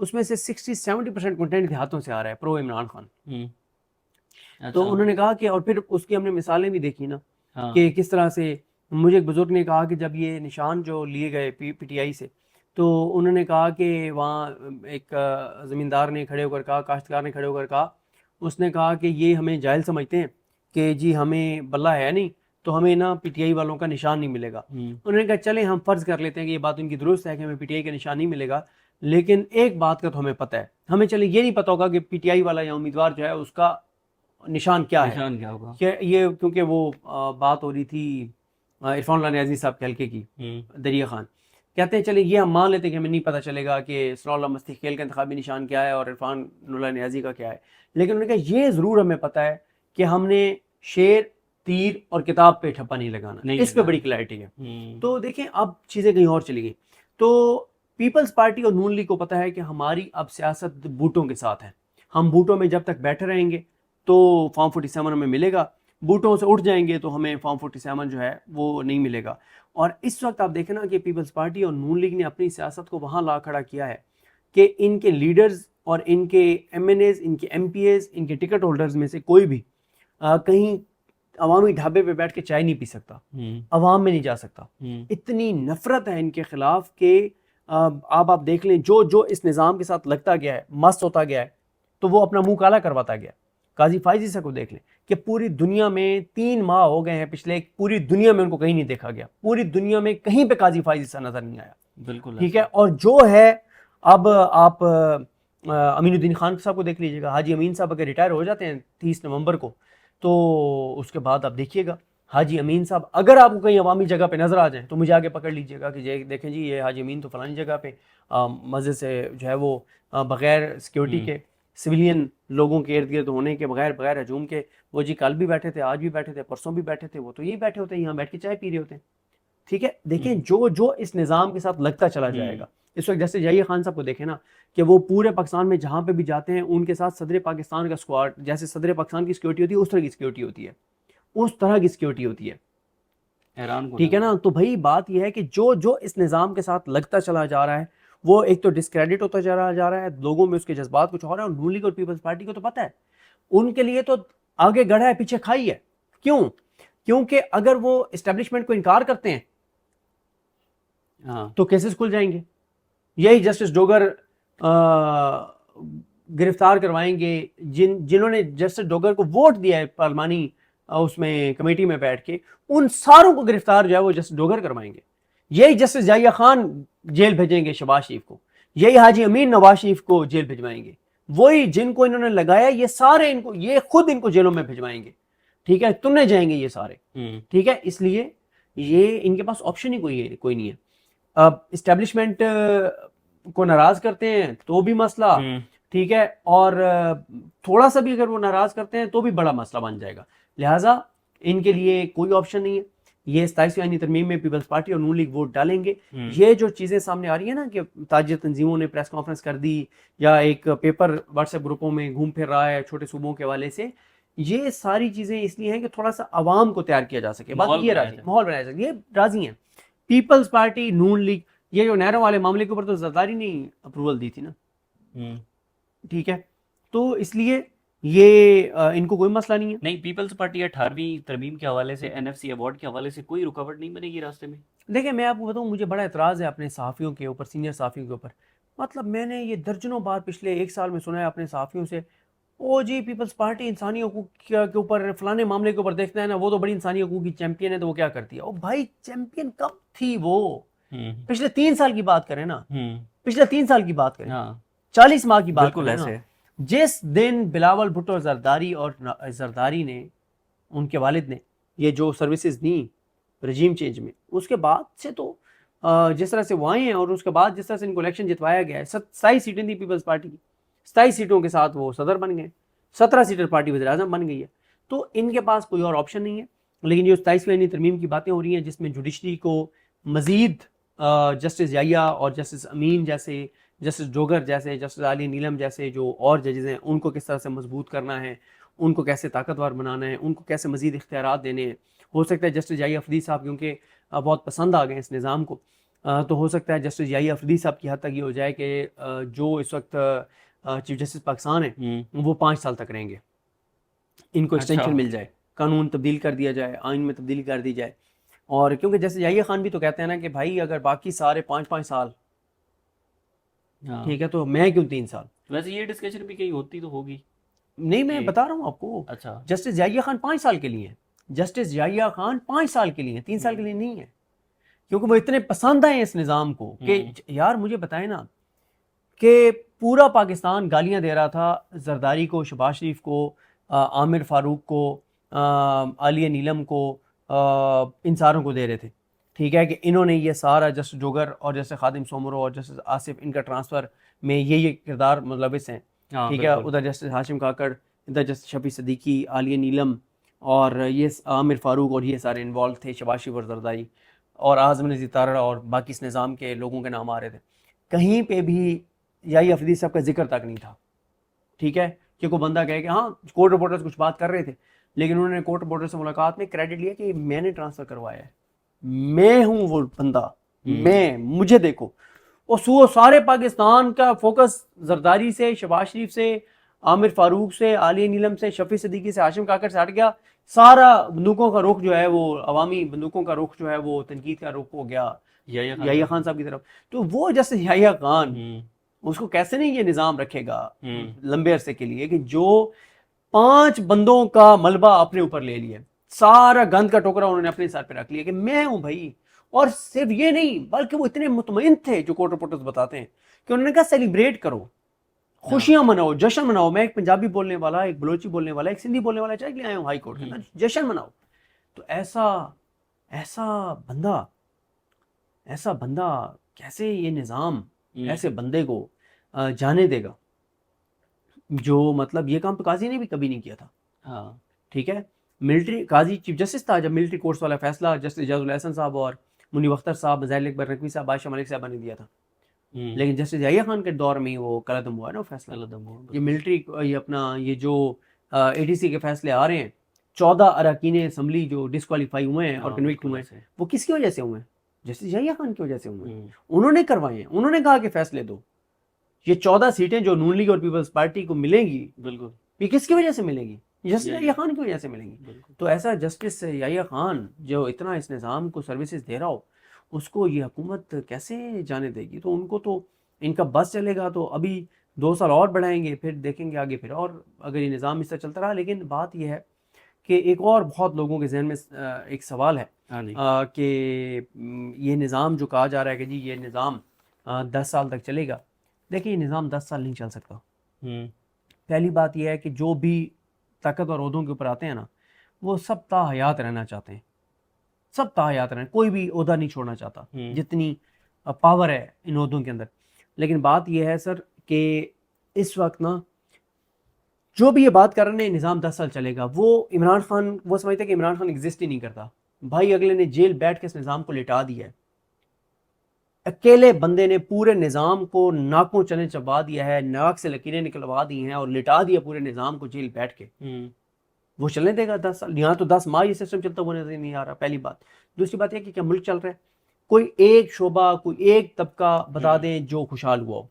اس میں سے 60-70% کنٹینٹ دیہاتوں سے آ رہا ہے پرو عمران خان. اچھا تو انہوں نے کہا کہ اور پھر اس کی ہم نے مثالیں بھی دیکھی نا ہاں کہ کس طرح سے مجھے ایک بزرگ نے کہا کہ جب یہ نشان جو لیے گئے پی ٹی آئی سے تو انہوں نے کہا کہ وہاں ایک زمیندار نے کھڑے ہو کر کہا, کاشتکار نے کھڑے ہو کر کہا, اس نے کہا کہ یہ ہمیں جاہل سمجھتے ہیں کہ جی ہمیں بلہ ہے نہیں تو ہمیں نا پی ٹی آئی والوں کا نشان نہیں ملے گا. انہوں نے کہا چلیں ہم فرض کر لیتے ہیں کہ یہ بات ان کی درست ہے کہ ہمیں پی ٹی آئی کا نشان نہیں ملے گا, لیکن ایک بات کا تو ہمیں پتہ ہے, ہمیں چلے یہ نہیں پتہ ہوگا کہ پی ٹی آئی والا یا امیدوار جو ہے اس کا نشان کیا ہے. نشان کیا ہوگا. کہ یہ کیونکہ وہ بات ہو رہی تھی عرفان اللہ نیازی صاحب کے حلقے کی, دریا خان کہتے ہیں چلے یہ ہم مان لیتے ہیں کہ ہمیں نہیں پتہ چلے گا کہ ثناء اللہ مستی کھیل کا انتخابی نشان کیا ہے اور عرفان اللہ نیازی کا کیا ہے, لیکن انہوں نے کہا یہ ضرور ہمیں پتہ ہے کہ ہم نے شیر, تیر اور کتاب پہ ٹھپا نہیں لگانا, اس پہ بڑی کلیئرٹی ہے. تو دیکھیں اب چیزیں کہیں اور چلی گئی. تو پیپلز پارٹی اور نون لیگ کو پتہ ہے کہ ہماری اب سیاست بوٹوں کے ساتھ ہے, ہم بوٹوں میں جب تک بیٹھے رہیں گے تو فارم 47 ہمیں ملے گا, بوٹوں سے اٹھ جائیں گے تو ہمیں فارم 47 جو ہے وہ نہیں ملے گا. اور اس وقت آپ دیکھیں نا کہ پیپلز پارٹی اور نون لیگ نے اپنی سیاست کو وہاں لا کھڑا کیا ہے کہ ان کے لیڈرز اور ان کے ایم این ایز, ان کے ایم پی ایز, ان کے ٹکٹ ہولڈرز میں سے کوئی بھی کہیں عوامی ڈھابے پہ بیٹھ کے چائے نہیں پی سکتا, عوام میں نہیں جا سکتا. اتنی نفرت ہے ان کے خلاف کہ آپ دیکھ لیں جو اس نظام کے ساتھ لگتا گیا ہے, مست ہوتا گیا ہے, تو وہ اپنا منہ کالا کرواتا گیا. قاضی فائز عیسیٰ کو دیکھ لیں کہ پوری دنیا میں 3 ماہ ہو گئے ہیں پچھلے, پوری دنیا میں ان کو کہیں نہیں دیکھا گیا, پوری دنیا میں کہیں پہ قاضی فائز عیسیٰ نظر نہیں آیا. بالکل ٹھیک ہے. اور جو ہے اب آپ امین الدین خان صاحب کو دیکھ لیجیے گا, حاجی امین صاحب اگر ریٹائر ہو جاتے ہیں 30 نومبر کو تو اس کے بعد آپ دیکھیے گا حاجی امین صاحب اگر آپ کو کہیں عوامی جگہ پہ نظر آ جائیں تو مجھے آگے پکڑ لیجیے گا کہ دیکھیں جی یہ حاجی امین تو فلانی جگہ پہ مزے سے جو ہے وہ بغیر سیکیورٹی کے, سویلین لوگوں کے ارد گرد ہونے کے بغیر ہجوم کے, وہ جی کل بھی بیٹھے تھے, آج بھی بیٹھے تھے, پرسوں بھی بیٹھے تھے, وہ تو یہی بیٹھے ہوتے ہیں, یہاں بیٹھ کے چائے پی رہے ہوتے ہیں. ٹھیک ہے. دیکھیں جو اس نظام کے ساتھ لگتا چلا جائے گا, اس وقت جیسے یحییٰ خان صاحب کو دیکھیں نا کہ وہ پورے پاکستان میں جہاں پہ بھی جاتے ہیں ان کے ساتھ صدر پاکستان کا اسکواڈ, جیسے صدر پاکستان کی سیکیورٹی ہوتی ہے اس طرح کی سیکیورٹی ہوتی ہے, اس طرح کی سیکیورٹی ہوتی ہے. ٹھیک ہے نا. تو بھائی بات یہ ہے کہ جو اس نظام کے ساتھ لگتا چلا جا رہا ہے وہ ایک تو ڈسکریڈٹ ہوتا چلا جا رہا ہے, لوگوں میں اس کے جذبات کچھ اور ہیں. اور نون لیگ اور پیپلز پارٹی کو تو پتہ ہے ان کے لیے تو آگے گڑھا ہے پیچھے کھائی ہے. کیوں؟ کیونکہ اگر وہ اسٹیبلشمنٹ کو انکار کرتے ہیں تو کیسز کھل جائیں گے. یہی جسٹس ڈوگر گرفتار کروائیں گے جنہوں نے جسٹس ڈوگر کو ووٹ دیا ہے پارلیمانی اس میں کمیٹی میں بیٹھ کے, ان ساروں کو گرفتار جو ہے وہ جسٹس ڈوگر کروائیں گے. یہی جسٹس یحییٰ خان جیل بھیجیں گے شہباز شریف کو, یہی حاجی امین نواز شریف کو جیل بھجوائیں گے, وہی جن کو انہوں نے لگایا یہ سارے ان کو, یہ خود ان کو جیلوں میں بھجوائیں گے. ٹھیک ہے. تمنے جائیں گے یہ سارے. ٹھیک ہے. اس لیے یہ ان کے پاس آپشن ہی کوئی نہیں ہے. اب اسٹیبلشمنٹ کو ناراض کرتے ہیں تو بھی مسئلہ, ٹھیک ہے, اور تھوڑا سا بھی اگر وہ ناراض کرتے ہیں تو بھی بڑا مسئلہ بن جائے گا. لہٰذا ان کے لیے کوئی آپشن نہیں ہے. یہ 27ویں آئینی ترمیم میں پیپلز پارٹی اور نون لیگ ووٹ ڈالیں گے. یہ جو چیزیں سامنے آ رہی ہیں نا کہ تاجر تنظیموں نے پریس کانفرنس کر دی یا ایک پیپر واٹس ایپ گروپوں میں گھوم پھر رہا ہے چھوٹے صوبوں کے حوالے سے, یہ ساری چیزیں اس لیے ہیں کہ تھوڑا سا عوام کو تیار کیا جا سکے. بات یہ راضی ماحول بنایا جا سکے, یہ راضی ہیں. پیپلز پارٹی, نون لیگ, یہ جو نہروں والے معاملے کے اوپر تو زرداری نے اپروول دی تھی نا. ٹھیک ہے. تو اس لیے یہ ان کو کوئی مسئلہ نہیں ہے. نہیں, پیپلز پارٹی 18ویں ترمیم کے حوالے سے, این ایف سی ایوارڈ کے حوالے سے کوئی رکاوٹ نہیں بنے گی راستے میں. دیکھیں میں آپ کو بتاؤں, مجھے بڑا اعتراض ہے اپنے صحافیوں کے اوپر, سینئر صحافیوں کے اوپر. مطلب میں نے یہ درجنوں بار پچھلے 1 سال میں سنا ہے اپنے صحافیوں سے, او جی پیپلز پارٹی انسانی حقوق کے اوپر فلانے معاملے کے اوپر دیکھتا ہے نا, وہ تو بڑی انسانی حقوق کی چیمپئن ہے تو وہ کیا کرتی ہے. او بھائی چیمپئن کب تھی وہ؟ پچھلے 3 سال کی بات کریں نا, پچھلے 3 سال کی بات کریں, 40 ماہ کی بات کریں نا. جس دن بلاول بھٹو زرداری نے, ان کے والد نے یہ جو سروسز دیں رجیم چینج میں, اس کے بعد سے تو جس طرح سے وہ آئے ہیں اور اس کے بعد جس طرح سے ان کو الیکشن جتوایا گیا ہے, 27 سیٹیں تھیں پیپلز پارٹی کی, 27 سیٹوں کے ساتھ وہ صدر بن گئے, 17 سیٹر پارٹی وزیر اعظم بن گئی ہے. تو ان کے پاس کوئی اور آپشن نہیں ہے. لیکن جو 27ویں آئینی ترمیم کی باتیں ہو رہی ہیں جس میں جوڈیشری کو مزید جسٹس یحییٰ اور جسٹس امین جیسے, جسٹس ڈوگر جیسے, جسٹس عالیہ نیلم جیسے جو اور ججز ہیں, ان کو کس طرح سے مضبوط کرنا ہے, ان کو کیسے طاقتور بنانا ہے, ان کو کیسے مزید اختیارات دینے ہیں. ہو سکتا ہے جسٹس یحییٰ فریدی صاحب کیونکہ بہت پسند آ گئے اس نظام کو, تو ہو سکتا ہے جسٹس یحییٰ افریدی صاحب کی حد تک یہ ہو جائے کہ جو اس وقت چیف جسٹس پاکستان ہیں وہ 5 سال تک رہیں گے، ان کو اچھا ایکسٹینشن مل جائے، قانون تبدیل کر دیا جائے، آئین میں تبدیلی کر دی جائے. اور کیونکہ جیسے یحییٰ خان بھی تو کہتے ہیں نا کہ بھائی اگر باقی سارے 5 سال ہاں. ٹھیک ہے تو میں کیوں 3 سال. ویسے یہ ڈسکشن بھی کہیں ہوتی تو ہوگی. نہیں میں بتا رہا ہوں آپ کو، اچھا جسٹس یحییٰ خان 5 سال کے لیے ہیں، جسٹس یحییٰ خان 5 سال کے لیے ہیں، 3 سال کے لیے نہیں ہے، کیونکہ وہ اتنے پسند آئے اس نظام کو کہ یار مجھے بتائیں نا کہ پورا پاکستان گالیاں دے رہا تھا زرداری کو، شہباز شریف کو، عامر فاروق کو، عالیہ نیلم کو، ان ساروں کو دے رہے تھے. ٹھیک ہے کہ انہوں نے یہ سارا جسٹس جوگر اور جسٹس خادم سومرو اور جسٹس آصف ان کا ٹرانسفر میں یہ کردار ملوث ہیں. ٹھیک ہے، ادھر جسٹس ہاشم کاکڑ، ادھر جسٹس شفیع صدیقی، عالیہ نیلم اور یہ عامر فاروق اور یہ سارے انوالو تھے، شہباز شریف اور زرداری اور اعظم نذیر تارڑ اور باقی اس نظام کے لوگوں کے نام آ رہے تھے. کہیں پہ بھی یحییٰ افریدی صاحب کا ذکر تک نہیں تھا. ٹھیک ہے کہ کوئی بندہ کہے کہ ہاں کورٹ رپورٹرز کچھ بات کر رہے تھے، لیکن انہوں نے کورٹ رپورٹر سے ملاقات میں کریڈٹ لیا کہ میں نے ٹرانسفر کروایا ہے، میں ہوں وہ بندہ، مجھے دیکھو. اور سارے پاکستان کا فوکس زرداری سے، شہباز شریف سے، عامر فاروق سے، عالیہ نیلم سے، شفیع صدیقی سے، ہاشم کاکڑ سے ہٹ گیا. سارا بندوقوں کا رخ جو ہے وہ عوامی بندوقوں کا رخ جو ہے وہ تنقید کا رخ ہو گیا یحییٰ خان صاحب کی طرف. تو وہ جیسے یحییٰ خان اس کو کیسے نہیں یہ نظام رکھے گا لمبے عرصے کے لیے کہ جو 5 بندوں کا ملبہ اپنے اوپر لے لیا، سارا گند کا ٹوکرا انہوں نے اپنے سر پہ رکھ لیا کہ میں ہوں بھائی. اور صرف یہ نہیں بلکہ وہ اتنے مطمئن تھے جو کورٹ رپورٹرز بتاتے ہیں کہ انہوں نے کہا سیلیبریٹ کرو، خوشیاں مناؤ، جشن مناؤ. میں ایک پنجابی بولنے والا، ایک بلوچی بولنے والا، ایک سندھی بولنے والا چاہے کہ آیا ہوں ہائی کورٹ کے اندر، جشن مناؤ. تو ایسا بندہ کیسے یہ نظام ایسے بندے کو جانے دے گا جو مطلب یہ کام تو قاضی نے بھی کبھی نہیں کیا تھا. ہاں ٹھیک ہے، ملٹری قاضی چیف جسٹس تھا جب ملٹری کورٹس والا فیصلہ جسٹس اعجاز الحسن صاحب اور منیب اختر صاحب، ظاہر اکبر نقوی صاحب، عائشہ ملک صاحبہ نے دیا تھا. لیکن جسٹس یحییٰ خان کے دور میں وہ قلعدم ہوا ہے نا وہ فیصلہ. یہ ملٹری یہ اپنا یہ جو ATC کے فیصلے آ رہے ہیں، 14 اراکین اسمبلی جو ڈسکوالیفائی ہوئے ہیں اور کنوکٹ ہوئے ہیں، وہ کس کی وجہ سے ہوئے ہیں؟ جسٹس یحییٰ خان کی وجہ سے ہوئے ہیں. انہوں نے کروائے ہیں، انہوں نے کہا کہ فیصلے دو. یہ 14 سیٹیں جو نون لیگ اور پیپلز پارٹی کو ملیں گی، بالکل یہ کس کی وجہ سے ملیں گی؟ جسٹس یحییٰ خان کی وجہ سے ملیں گی. تو ایسا جسٹس یحییٰ خان جو اتنا اس نظام کو سروسز دے رہا ہو، اس کو یہ حکومت کیسے جانے دے گی؟ تو ان کو تو ان کا بس چلے گا تو ابھی 2 سال اور بڑھائیں گے، پھر دیکھیں گے آگے پھر اور اگر یہ نظام اس طرح چلتا رہا. لیکن بات یہ ہے کہ ایک اور بہت لوگوں کے ذہن میں ایک سوال ہے کہ یہ نظام جو کہا جا رہا ہے کہ جی یہ نظام 10 سال تک چلے گا. دیکھیں یہ نظام 10 سال نہیں چل سکتا. پہلی بات یہ ہے کہ جو بھی طاقت اور عہدوں کے اوپر آتے ہیں نا، وہ سب تا حیات رہنا چاہتے ہیں، سب تا حیات رہنا، کوئی بھی عہدہ نہیں چھوڑنا چاہتا جتنی پاور ہے ان عہدوں کے اندر. لیکن بات یہ ہے سر کہ اس وقت نا جو بھی یہ بات کر رہے ہیں نظام 10 سال چلے گا، وہ عمران خان وہ سمجھتے ہیں کہ عمران خان ایگزسٹ ہی نہیں کرتا. بھائی اگلے نے جیل بیٹھ کے اس نظام کو لٹا دیا ہے، اکیلے بندے نے پورے نظام کو ناکوں چنے چبا دیا ہے، ناک سے لکیریں نکلوا دی ہیں اور لٹا دیا پورے نظام کو جیل بیٹھ کے. وہ چلنے دے گا 10 سال؟ یہاں تو 10 ماہ یہ سسٹم چلتا ہوا نظر نہیں آ رہا. پہلی بات. دوسری بات یہ کہ کیا ملک چل رہا ہے؟ کوئی ایک شعبہ، کوئی ایک طبقہ بتا دیں جو خوشحال ہوا ہو.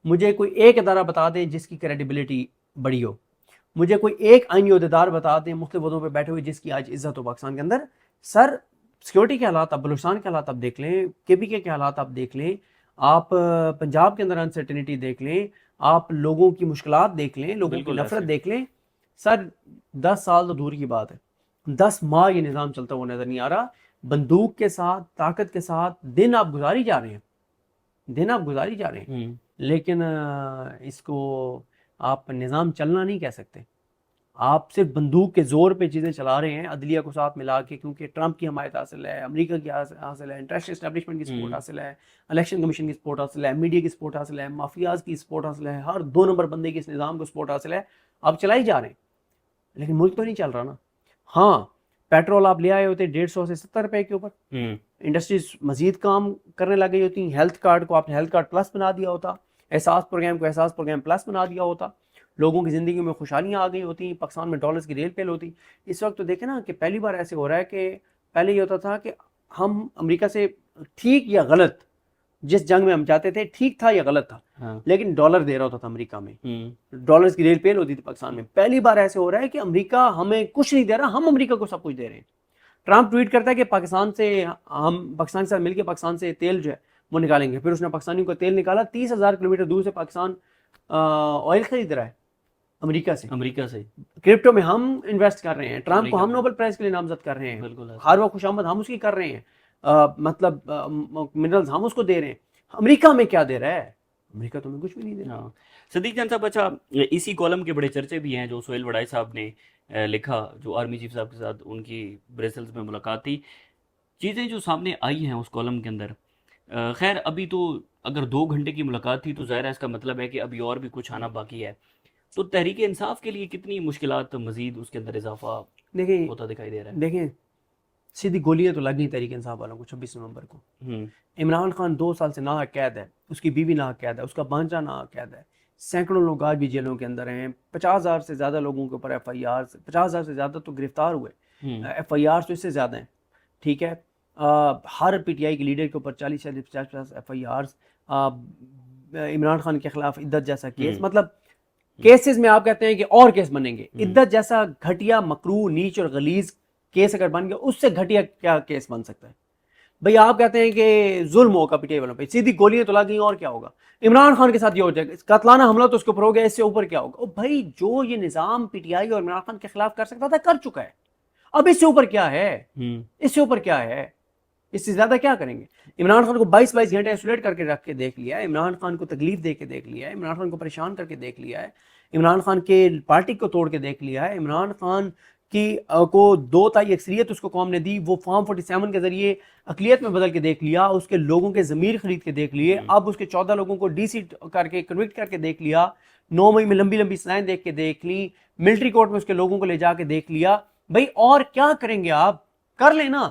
مجھے کوئی ایک ادارہ بتا دیں جس کی کریڈیبلٹی بڑی ہو. مجھے کوئی ایک آئینی عہدیدار بتا دیں مختلف عہدوں پہ بیٹھے ہوئے جس کی آج عزت ہو پاکستان کے اندر. سر سیکورٹی کے حالات آپ بلوچستان کے حالات آپ دیکھ لیں، KPK کے حالات آپ دیکھ لیں، آپ پنجاب کے اندر انسرٹنٹی دیکھ لیں، آپ لوگوں کی مشکلات دیکھ لیں، لوگوں کی نفرت دیکھ لیں. سر 10 سال تو دور کی بات ہے، 10 ماہ یہ نظام چلتا ہوا نظر نہیں آ رہا. بندوق کے ساتھ، طاقت کے ساتھ دن آپ گزاری جا رہے ہیں، لیکن اس کو آپ نظام چلنا نہیں کہہ سکتے. آپ صرف بندوق کے زور پہ چیزیں چلا رہے ہیں، عدلیہ کو ساتھ ملا کے، کیونکہ ٹرمپ کی حمایت حاصل ہے، امریکہ کی حاصل ہے، انٹرنیشنل اسٹیبلشمنٹ کی سپورٹ حاصل ہے، الیکشن کمیشن کی سپورٹ حاصل ہے، میڈیا کی سپورٹ حاصل ہے، مافیاز کی سپورٹ حاصل ہے، ہر 2 نمبر بندے کی اس نظام کو سپورٹ حاصل ہے. آپ چلائی جا رہے ہیں لیکن ملک تو نہیں چل رہا نا. ہاں پیٹرول آپ لے آئے ہوتے 150 سے 70 روپے کے اوپر، انڈسٹریز مزید کام کرنے لگ گئی ہوتی. ہیلتھ کارڈ کو آپ نے ہیلتھ کارڈ پلس بنا دیا ہوتا، احساس پروگرام کو احساس پروگرام پلس بنا دیا ہوتا، لوگوں کی زندگی میں خوشحالیاں آ گئی ہوتی، پاکستان میں ڈالرز کی ریل پیل ہوتی. اس وقت تو دیکھیں نا کہ پہلی بار ایسے ہو رہا ہے کہ پہلے یہ ہوتا تھا کہ ہم امریکہ سے ٹھیک یا غلط، جس جنگ میں ہم جاتے تھے ٹھیک تھا یا غلط تھا، ہاں لیکن ڈالر دے رہا ہوتا تھا امریکہ میں، ہوں ڈالرز کی ریل پین ہوتی تھی پاکستان میں. پہلی بار ایسے ہو رہا ہے کہ امریکہ ہمیں کچھ نہیں دے رہا، ہم امریکہ کو سب کچھ دے رہے ہیں. ٹرمپ ٹویٹ کرتا ہے کہ پاکستان سے ہم پاکستان کے ساتھ مل کے پاکستان سے تیل جو ہے وہ نکالیں گے. پھر اس نے پاکستانیوں کو تیل نکالا. 30,000 کلومیٹر دور سے پاکستان آئل خرید رہا ہے امریکہ سے. امریکہ سے کرپٹو میں ہم انویسٹ کر رہے ہیں. ٹرمپ امریکہ کو ہم میں نوبل پرائز کے لیے نامزد کر رہے ہیں. بالکل ایسا. ہر وہ خوش آمد ہم اس کی کر رہے ہیں. مطلب منرلز ہم اس کو دے رہے ہیں. امریکہ میں کیا دے رہا ہے؟ امریکہ تو ہمیں کچھ بھی نہیں دے رہا. ہاں صدیق جان صاحب، اچھا اسی کالم کے بڑے چرچے بھی ہیں جو سہیل وڑائی صاحب نے لکھا، جو آرمی چیف صاحب کے ساتھ ان کی بریسلز میں ملاقات تھی. چیزیں جو سامنے آئی ہیں اس کالم کے اندر، خیر ابھی تو اگر 2 گھنٹے کی ملاقات تھی تو ظاہر ہے اس کا مطلب ہے کہ ابھی اور بھی کچھ آنا باقی ہے. تو تحریک انصاف کے لیے کتنی مشکلات مزید اس کے اندر اضافہ دیکھیں ہوتا دکھائی دے رہا ہے؟ دیکھیں سیدھی گولیاں تو لگنی تحریک انصاف والوں کو 26 نومبر کو. عمران خان 2 سال سے ناحق قید ہے، اس کی بیوی ناحق قید ہے، اس کا بانجا ناحق قید ہے. سینکڑوں لوگ آج بھی جیلوں کے اندر ہیں. 50,000 سے زیادہ لوگوں کے اوپر ایف آئی آر، 50,000 سے زیادہ تو گرفتار ہوئے. ایف آئی آر تو اس سے زیادہ ہیں. ٹھیک ہے، ہر پی ٹی آئی کے لیڈر کے اوپر 40-50 F I R. Imran Khan کے خلاف عدت جیسا کیس، مطلب کیسز میں آپ کہتے ہیں کہ اور کیس بنیں گے. عدت جیسا گھٹیا، مکروہ، نیچ اور غلیظ کیس اگر بن گیا، اس سے گھٹیا کیا کیس بن سکتا ہے؟ بھئی آپ کہتے ہیں کہ ظلم ہوگا پی ٹی آئی والوں پہ، سیدھی گولیاں تو لگ گئی، اور کیا ہوگا؟ عمران خان کے ساتھ یہ ہو جائے گا، قاتلانہ حملہ تو اس کے اوپر ہو گیا، اس سے اوپر کیا ہوگا؟ بھائی جو یہ نظام پی ٹی آئی اور عمران خان کے خلاف کر سکتا تھا کر چکا ہے. اب اس سے اوپر کیا ہے؟ اس سے اوپر کیا ہے؟ اس سے زیادہ کیا کریں گے؟ عمران خان کو 22 گھنٹے ایسولیٹ کر کے رکھ کے دیکھ لیا ہے. عمران خان کو تکلیف دے کے دیکھ لیا ہے. عمران خان کو پریشان کر کے دیکھ لیا ہے. عمران خان کے پارٹی کو توڑ کے دیکھ لیا ہے. عمران خان کی کو 2 تائی اکثریت اس کو قوم نے دی، وہ فارم 47 کے ذریعے اقلیت میں بدل کے دیکھ لیا. اس کے لوگوں کے ضمیر خرید کے دیکھ لیے. اب اس کے 14 لوگوں کو ڈی سی کر کے کنوکٹ کر کے دیکھ لیا. 9 مئی میں لمبی لمبی سزائیں دیکھ کے دیکھ لی. ملٹری کورٹ میں اس کے لوگوں کو لے جا کے دیکھ لیا. بھائی اور کیا کریں گے؟ آپ کر لیں نا.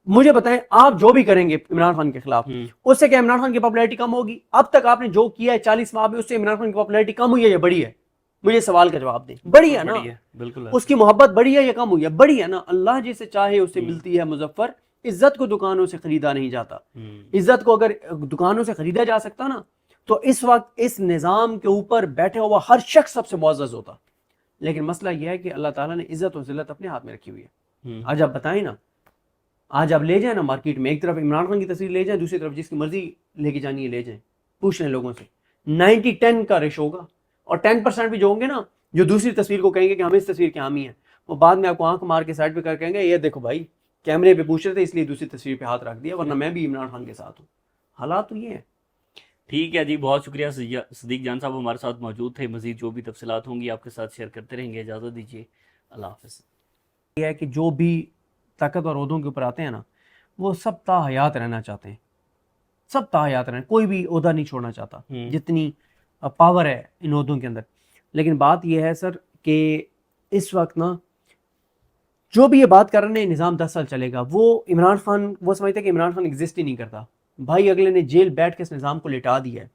مجھے بتائیں، آپ جو بھی کریں گے عمران خان کے خلاف، اس سے کیا عمران خان کی پاپولیرٹی کم ہوگی؟ اب تک آپ نے جو کیا ہے 40 ماہ میں، اس سے عمران خان کی پاپولیرٹی کم ہوئی ہے یا بڑی ہے؟ مجھے سوال کا جواب دیں. بڑی ہے نا. بالکل. اس کی محبت بڑی ہے یا کم ہوئی ہے؟ بڑی ہے نا. اللہ جسے چاہے اسے ملتی ہے مظفر. عزت کو دکانوں سے خریدا نہیں جاتا. عزت کو اگر دکانوں سے خریدا جا سکتا نا تو اس وقت اس نظام کے اوپر بیٹھے ہوا ہر شخص سب سے معزز ہوتا. لیکن مسئلہ یہ ہے کہ اللہ تعالیٰ نے عزت و ذلت اپنے ہاتھ میں رکھی ہوئی ہے. آج آپ بتائیں نا، آج آپ لے جائیں نا مارکیٹ میں، ایک طرف عمران خان کی تصویر لے جائیں، دوسری طرف جس کی مرضی لے کے جانی ہے لے جائیں. پوچھ لیں لوگوں سے، 90-10 کا ریشو ہوگا. اور 10% بھی جو ہوں گے نا، جو دوسری تصویر کو کہیں گے کہ ہم اس تصویر کے حامی ہیں، وہ بعد میں آپ کو آنکھ مار کے سائڈ پہ کر کہیں گے یہ دیکھو بھائی کیمرے پہ پوچھ رہے تھے اس لیے دوسری تصویر پہ ہاتھ رکھ دیا، ورنہ میں بھی عمران خان کے ساتھ ہوں. حالات تو یہ ہیں. ٹھیک ہے جی، بہت شکریہ صدیق جان صاحب ہمارے ساتھ موجود تھے. مزید جو بھی تفصیلات ہوں گی آپ کے ساتھ شیئر کرتے رہیں گے. اجازت دیجیے، اللہ حافظ. یہ ہے کہ جو بھی طاقت اور عہدوں کے اوپر آتے ہیں نا، وہ سب تا حیات رہنا چاہتے ہیں. سب تا حیات رہنا، کوئی بھی عہدہ نہیں چھوڑنا چاہتا جتنی پاور ہے ان عہدوں کے اندر. لیکن بات یہ ہے سر کہ اس وقت نا جو بھی یہ بات کر رہے ہیں نظام 10 سال چلے گا، وہ عمران خان وہ سمجھتے ہیں کہ عمران خان ایگزسٹ ہی نہیں کرتا. بھائی اگلے نے جیل بیٹھ کے اس نظام کو لٹا دیا ہے.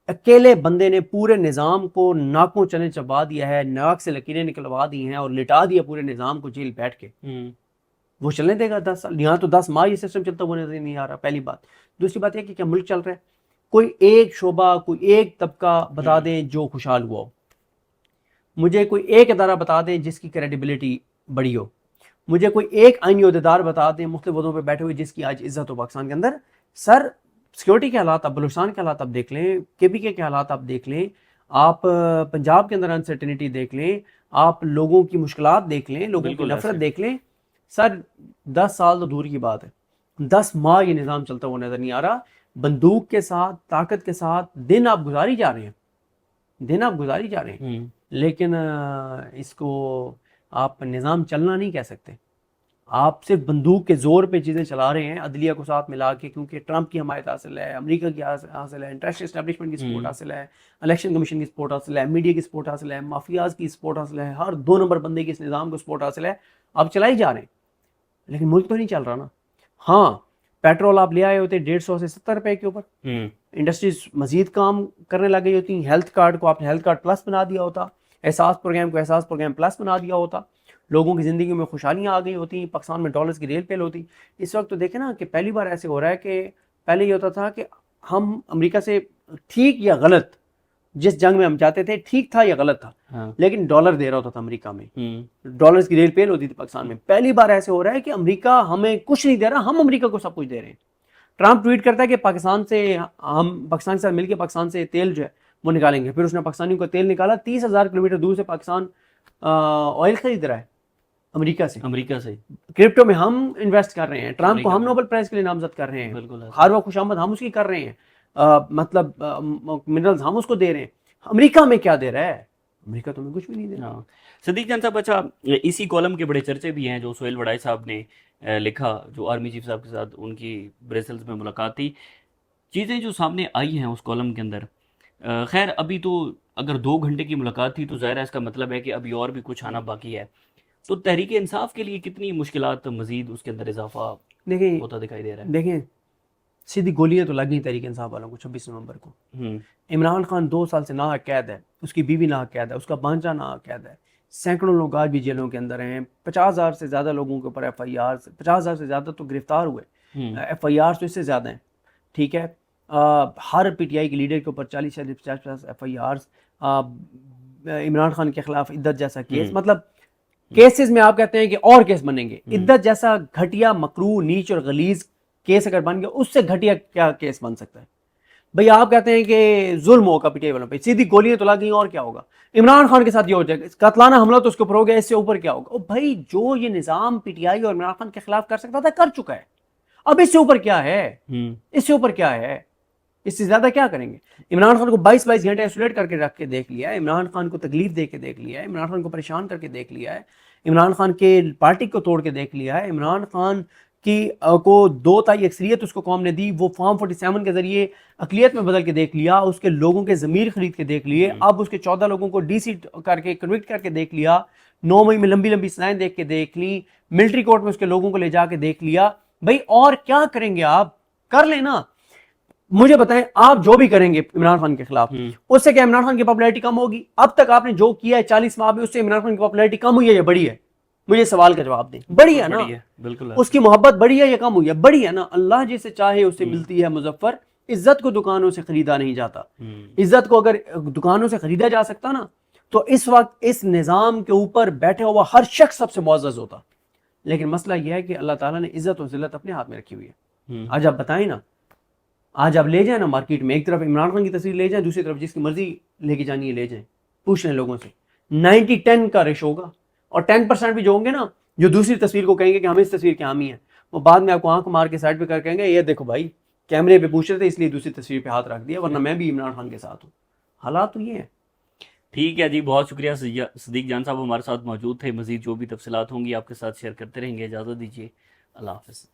اکیلے بندے نے پورے نظام کو ناکوں چنے چبا دیا ہے، ناک سے لکیریں نکلوا دی ہیں اور لٹا دیا پورے نظام کو جیل بیٹھ کے. وہ چلنے دے گا 10 سال؟ یہاں تو 10 ماہ یہ سسٹم چلتا ہوا نظر نہیں آ رہا. پہلی بات. دوسری بات یہ کہ کیا ملک چل رہا ہے؟ کوئی ایک شعبہ، کوئی ایک طبقہ بتا دیں جو خوشحال ہوا ہو. مجھے کوئی ایک ادارہ بتا دیں جس کی کریڈیبلٹی بڑی ہو. مجھے کوئی ایک آئینی عہدیدار بتا دیں مختلف عہدوں پہ بیٹھے ہوئے جس کی آج عزت ہو پاکستان کے اندر. سر سیکورٹی کے حالات آپ بلوچستان کے حالات آپ دیکھ لیں، کے پی کے حالات آپ دیکھ لیں، آپ پنجاب کے اندر انسرٹینٹی دیکھ لیں، آپ لوگوں کی مشکلات دیکھ لیں، لوگوں کی نفرت دیکھ لیں. سر 10 سال تو دور کی بات ہے، 10 ماہ یہ نظام چلتا ہوا نظر نہیں آ رہا. بندوق کے ساتھ، طاقت کے ساتھ دن آپ گزاری جا رہے ہیں، لیکن اس کو آپ نظام چلنا نہیں کہہ سکتے. آپ صرف بندوق کے زور پہ چیزیں چلا رہے ہیں عدلیہ کو ساتھ ملا کے، کیونکہ ٹرمپ کی حمایت حاصل ہے، امریکہ کی حاصل ہے، انٹرنیشنل اسٹیبلشمنٹ کی سپورٹ حاصل ہے، الیکشن کمیشن کی سپورٹ حاصل ہے، میڈیا کی سپورٹ حاصل ہے، مافیاز کی سپورٹ حاصل ہے، ہر 2 نمبر بندے کی اس نظام کو سپورٹ حاصل ہے. آپ چلائی جا رہے ہیں لیکن ملک تو نہیں چل رہا نا. ہاں پیٹرول آپ لے آئے ہوتے 150 سے 70 روپے کے اوپر، انڈسٹریز مزید کام کرنے لگ گئی ہوتی. ہیلتھ کارڈ کو آپ نے ہیلتھ کارڈ پلس بنا دیا ہوتا، احساس پروگرام کو احساس پروگرام پلس بنا دیا ہوتا. لوگوں کی زندگی میں خوشحالیاں آ گئی ہوتی ہیں، پاکستان میں ڈالرز کی ریل پیل ہوتی. اس وقت تو دیکھیں نا کہ پہلی بار ایسے ہو رہا ہے کہ پہلے یہ ہوتا تھا کہ ہم امریکہ سے ٹھیک یا غلط جس جنگ میں ہم جاتے تھے ٹھیک تھا یا غلط تھا، لیکن ڈالر دے رہا ہوتا تھا امریکہ میں، ڈالرز کی ریل پیل ہوتی تھی پاکستان میں. پہلی بار ایسے ہو رہا ہے کہ امریکہ ہمیں کچھ نہیں دے رہا، ہم امریکہ کو سب کچھ دے رہے ہیں. ٹرمپ ٹویٹ کرتا ہے کہ پاکستان سے ہم پاکستان کے ساتھ مل کے پاکستان سے تیل جو ہے وہ نکالیں گے. پھر اس نے پاکستانیوں کو تیل نکالا. 30,000 کلومیٹر دور سے پاکستان آئل خرید رہا ہے امریکہ سے. کرپٹو میں ہم انویسٹ کر رہے ہیں. ٹرمپ کو ہم نوبل پرائز کے لیے نامزد کر رہے ہیں. ہر وہ خوش آمد ہم اس کی کر رہے ہیں. مطلب منرلز ہم اس کو دے رہے ہیں. امریکہ میں کیا دے رہا ہے؟ امریکہ تو ہمیں کچھ بھی نہیں دے رہا. صدیق جان صاحب، اچھا اسی کالم کے بڑے چرچے بھی ہیں جو سہیل وڑائی صاحب نے لکھا، جو آرمی چیف صاحب کے ساتھ ان کی برسلز میں ملاقات تھی. چیزیں جو سامنے آئی ہیں اس کالم کے اندر، خیر ابھی تو اگر 2 گھنٹے کی ملاقات تھی تو ظاہر ہے اس کا مطلب ہے کہ ابھی اور بھی کچھ آنا باقی ہے. تو تحریک انصاف کے لیے کتنی مشکلات مزید اس کے اندر اضافہ ہوتا دکھائی دے رہا ہے؟ دیکھیں سیدھی گولیاں تو لگ گئی تحریک انصاف والوں کو 26 نومبر کو. عمران خان 2 سال سے ناحق قید ہے، اس کی بیوی ناحق قید ہے، اس کا بانجا ناحق قید ہے. سینکڑوں لوگ آج بھی جیلوں کے اندر ہیں. 50,000 سے زیادہ لوگوں کے اوپر ایف آئی آر، 50,000 سے زیادہ تو گرفتار ہوئے. ایف آئی آر تو اس سے زیادہ ہیں. ٹھیک ہے، ہر پی ٹی آئی کے لیڈر کے اوپر 40 سے 50 ایف آئی آرز. عمران خان کے خلاف عدت جیسا کیس، مطلب کیسز میں آپ کہتے ہیں کہ اور کیس بنیں گے. عدت جیسا گھٹیا، مکروہ، نیچ اور غلیظ کیس اگر بن گیا، اس سے گھٹیا کیا کیس بن سکتا ہے بھئی؟ آپ کہتے ہیں کہ ظلم ہوگا پی ٹی آئی والوں پہ، سیدھی گولیاں تو لگ گئی، اور کیا ہوگا؟ عمران خان کے ساتھ یہ ہو جائے گا، قاتلانہ حملہ تو اس کے اوپر ہو گیا، اس سے اوپر کیا ہوگا؟ بھائی جو یہ نظام پی ٹی آئی اور عمران خان کے خلاف کر سکتا تھا کر چکا ہے. اب اس سے اوپر کیا ہے؟ اس سے اوپر کیا ہے؟ اس سے زیادہ کیا کریں گے؟ عمران خان کو 22 گھنٹے ایسولیٹ کر کے رکھ کے دیکھ لیا ہے. عمران خان کو تکلیف دے کے دیکھ لیا ہے. عمران خان کو پریشان کر کے دیکھ لیا ہے. عمران خان کے پارٹی کو توڑ کے دیکھ لیا ہے. عمران خان کی کو 2 تائی اکثریت اس کو قوم نے دی، وہ فارم 47 کے ذریعے اقلیت میں بدل کے دیکھ لیا. اس کے لوگوں کے ضمیر خرید کے دیکھ لیے. اب اس کے 14 لوگوں کو ڈی سی کر کے کنوکٹ کر کے دیکھ لیا. 9 مئی میں لمبی لمبی سزائیں دیکھ کے دیکھ لی. ملٹری کورٹ میں اس کے لوگوں کو لے جا کے دیکھ لیا. بھائی اور کیا کریں گے آپ؟ کر لیں نا. مجھے بتائیں آپ جو بھی کریں گے عمران خان کے خلاف، اس سے کیا عمران خان کی پاپولیرٹی کم ہوگی؟ اب تک آپ نے جو کیا ہے 40 ماہ میں، اس سے عمران خان کی پاپولیرٹی کم ہوئی ہے یا بڑی ہے؟ مجھے سوال کا جواب دیں. بڑی ہے نا. بالکل. اس کی محبت بڑی ہے یا کم ہوئی ہے؟ بڑی ہے نا. اللہ جسے چاہے اسے ملتی ہے مظفر. عزت کو دکانوں سے خریدا نہیں جاتا. عزت کو اگر دکانوں سے خریدا جا سکتا نا تو اس وقت اس نظام کے اوپر بیٹھا ہوا ہر شخص سب سے معزز ہوتا. لیکن مسئلہ یہ ہے کہ اللہ تعالیٰ نے عزت اور ذلت اپنے ہاتھ میں رکھی ہوئی ہے. آج آپ بتائیں نا، آج آپ لے جائیں نا مارکیٹ میں، ایک طرف عمران خان کی تصویر لے جائیں، دوسری طرف جس کی مرضی لے کے جانی ہے لے جائیں. پوچھ لیں لوگوں سے، 90-10 کا ریشو ہوگا. اور 10% بھی جو ہوں گے نا جو دوسری تصویر کو کہیں گے کہ ہمیں اس تصویر کے حامی ہیں، وہ بعد میں آپ کو آنکھ مار کے سائڈ پہ کر کہیں گے یہ دیکھو بھائی کیمرے پہ پوچھ رہے تھے اس لیے دوسری تصویر پہ ہاتھ رکھ دیا، ورنہ میں بھی عمران خان کے ساتھ ہوں. حالات تو یہ ہیں. ٹھیک ہے جی، بہت شکریہ صدیق جان صاحب ہمارے ساتھ موجود تھے. مزید جو بھی تفصیلات ہوں گی آپ کے ساتھ شیئر کرتے رہیں گے. اجازت دیجیے، اللہ حافظ.